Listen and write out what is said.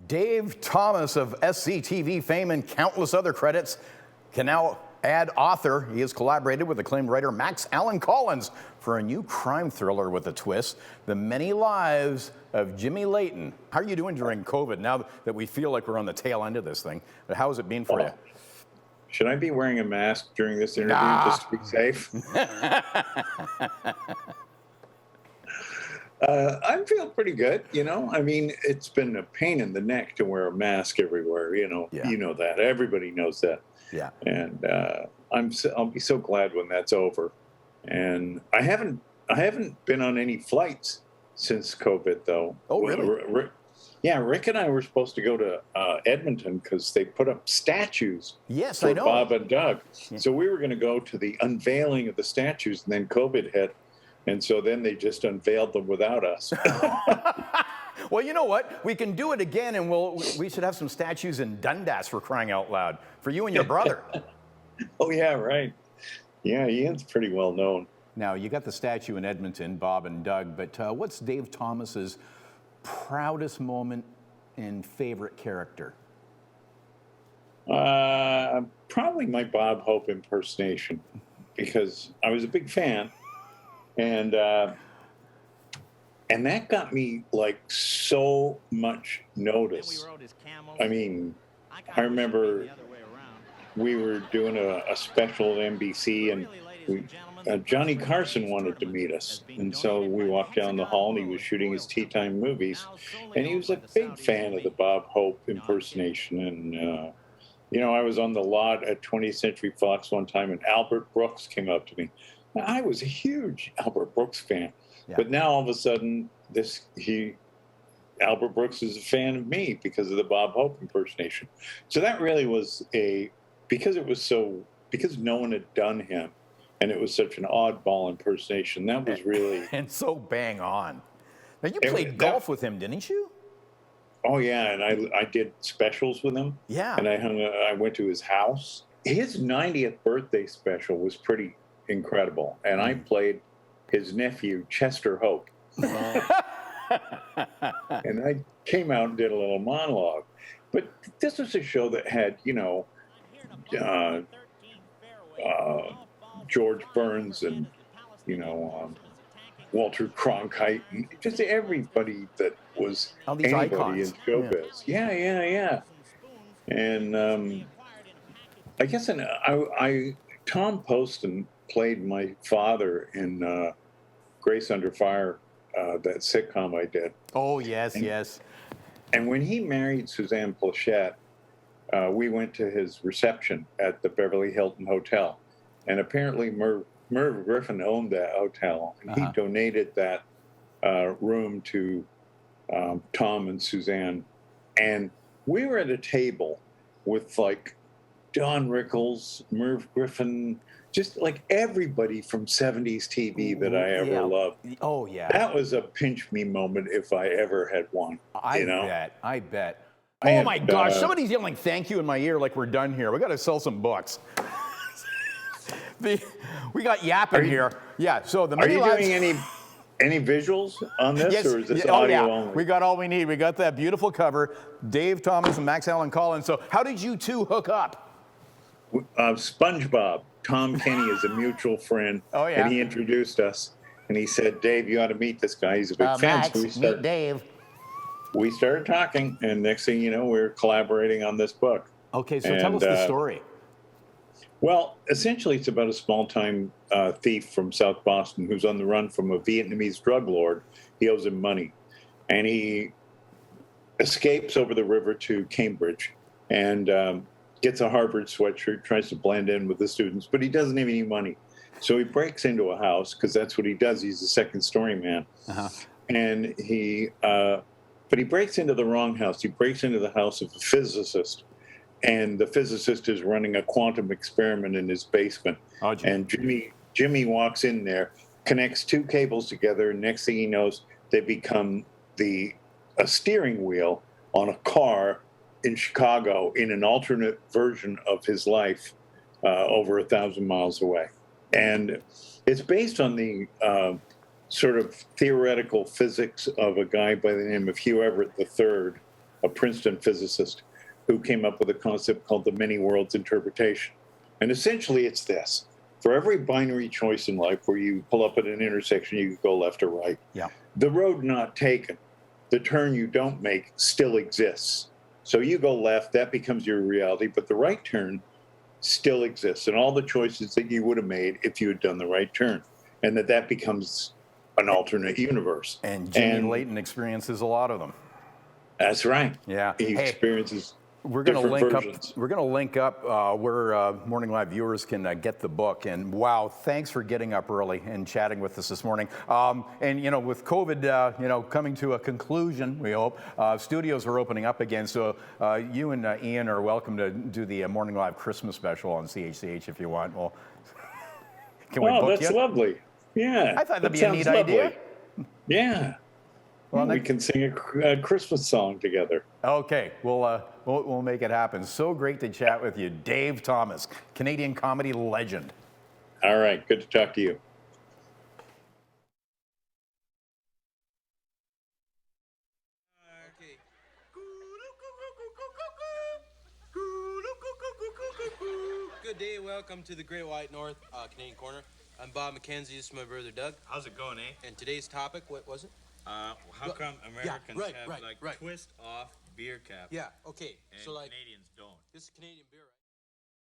Dave Thomas of SCTV fame and countless other credits can now add author. He has collaborated with acclaimed writer Max Allan Collins for a new crime thriller with a twist, The Many Lives of Jimmy Leighton. How are you doing during COVID now that we feel like we're on the tail end of this thing? How has it been for you? Should I be wearing a mask during this interview just to be safe? I feel pretty good, you know. I mean, it's been a pain in the neck to wear a mask everywhere, you know. Yeah. You know that. Everybody knows that. Yeah. And I'll be so glad when that's over. And I haven't been on any flights since COVID, though. Oh, really? Yeah, Rick and I were supposed to go to Edmonton because they put up statues Yes, I know. Bob and Doug. Yeah. So we were going to go to the unveiling of the statues, and then COVID hit. And so then they just unveiled them without us. Well, you know what? We can do it again, and we should have some statues in Dundas, for crying out loud, for you and your brother. Oh, yeah, right. Yeah, Ian's pretty well known. Now, you got the statue in Edmonton, Bob and Doug, but what's Dave Thomas's proudest moment and favorite character? Probably my Bob Hope impersonation, because I was a big fan. And that got me like so much notice. I mean, I remember we were doing a special at NBC, and Johnny Carson wanted to meet us. And so we walked down the hall, and he was shooting his tea time movies. And he was a big fan of the Bob Hope impersonation. And, you know, I was on the lot at 20th Century Fox one time, and Albert Brooks came up to me. Now, I was a huge Albert Brooks fan. Yeah. But now all of a sudden, Albert Brooks is a fan of me because of the Bob Hope impersonation. So that really was because no one had done him, and it was such an oddball impersonation. That was really and so bang on. Now you played golf with him, didn't you? Oh yeah, and I did specials with him. Yeah, and I went to his house. His 90th birthday special was pretty incredible, and I played his nephew Chester Hope. And I came out and did a little monologue. But this was a show that had, you know, George Burns and, you know, Walter Cronkite, and just everybody that was anybody in showbiz. Yeah. And I guess Tom Poston played my father in Grace Under Fire, that sitcom I did. Oh, yes, yes. And when he married Suzanne Plachette, we went to his reception at the Beverly Hilton Hotel. And apparently Merv Griffin owned that hotel, and he donated that room to Tom and Suzanne. And we were at a table with like Don Rickles, Merv Griffin, just like everybody from 70s TV that I ever loved. Oh, yeah. That was a pinch me moment if I ever had one. I bet. Oh, my gosh. Somebody's yelling thank you in my ear like we're done here. We got to sell some books. We got yapping here. Yeah, so the Are you doing any visuals on this, yes, or is this audio only? We got all we need. We got that beautiful cover, Dave Thomas and Max Allan Collins. So how did you two hook up? SpongeBob. Tom Kenny is a mutual friend. Oh, yeah. And he introduced us, and he said, Dave, you ought to meet this guy. He's a big fan. Max, meet Dave. We started talking, and next thing you know, we're collaborating on this book. Okay, so tell us the story. Well, essentially, it's about a small-time thief from South Boston who's on the run from a Vietnamese drug lord. He owes him money. And he escapes over the river to Cambridge and gets a Harvard sweatshirt, tries to blend in with the students, but he doesn't have any money. So he breaks into a house, because that's what he does. He's a second-story man. And but he breaks into the wrong house. He breaks into the house of a physicist. And the physicist is running a quantum experiment in his basement. Oh, and Jimmy walks in there, connects two cables together, and next thing he knows, they become a steering wheel on a car in Chicago in an alternate version of his life over 1,000 miles away. And it's based on the sort of theoretical physics of a guy by the name of Hugh Everett III, a Princeton physicist, who came up with a concept called the many worlds interpretation. And essentially it's this. For every binary choice in life where you pull up at an intersection, you go left or right. Yeah. The road not taken, the turn you don't make still exists. So you go left, that becomes your reality, but the right turn still exists, and all the choices that you would have made if you had done the right turn, and that becomes an alternate universe. And Jimmy Leighton experiences a lot of them. That's right. Yeah. He experiences We're going to link versions. up. We're going to link up where Morning Live viewers can get the book. And wow, thanks for getting up early and chatting with us this morning. And you know, with COVID, you know, coming to a conclusion, we hope studios are opening up again. So you and Ian are welcome to do the Morning Live Christmas special on CHCH if you want. Well, can we book that's you? lovely. Yeah, I thought that'd be a sounds neat lovely. idea. Yeah. Well, we can sing a Christmas song together. Okay, we'll make it happen. So great to chat with you, Dave Thomas, Canadian comedy legend. All right, good to talk to you. Good day, welcome to the Great White North Canadian Corner. I'm Bob McKenzie, this is my brother Doug. How's it going, eh? And today's topic, what was it? How come Americans have twist off beer caps? Yeah, okay. And So like Canadians don't? this is Canadian beer, right?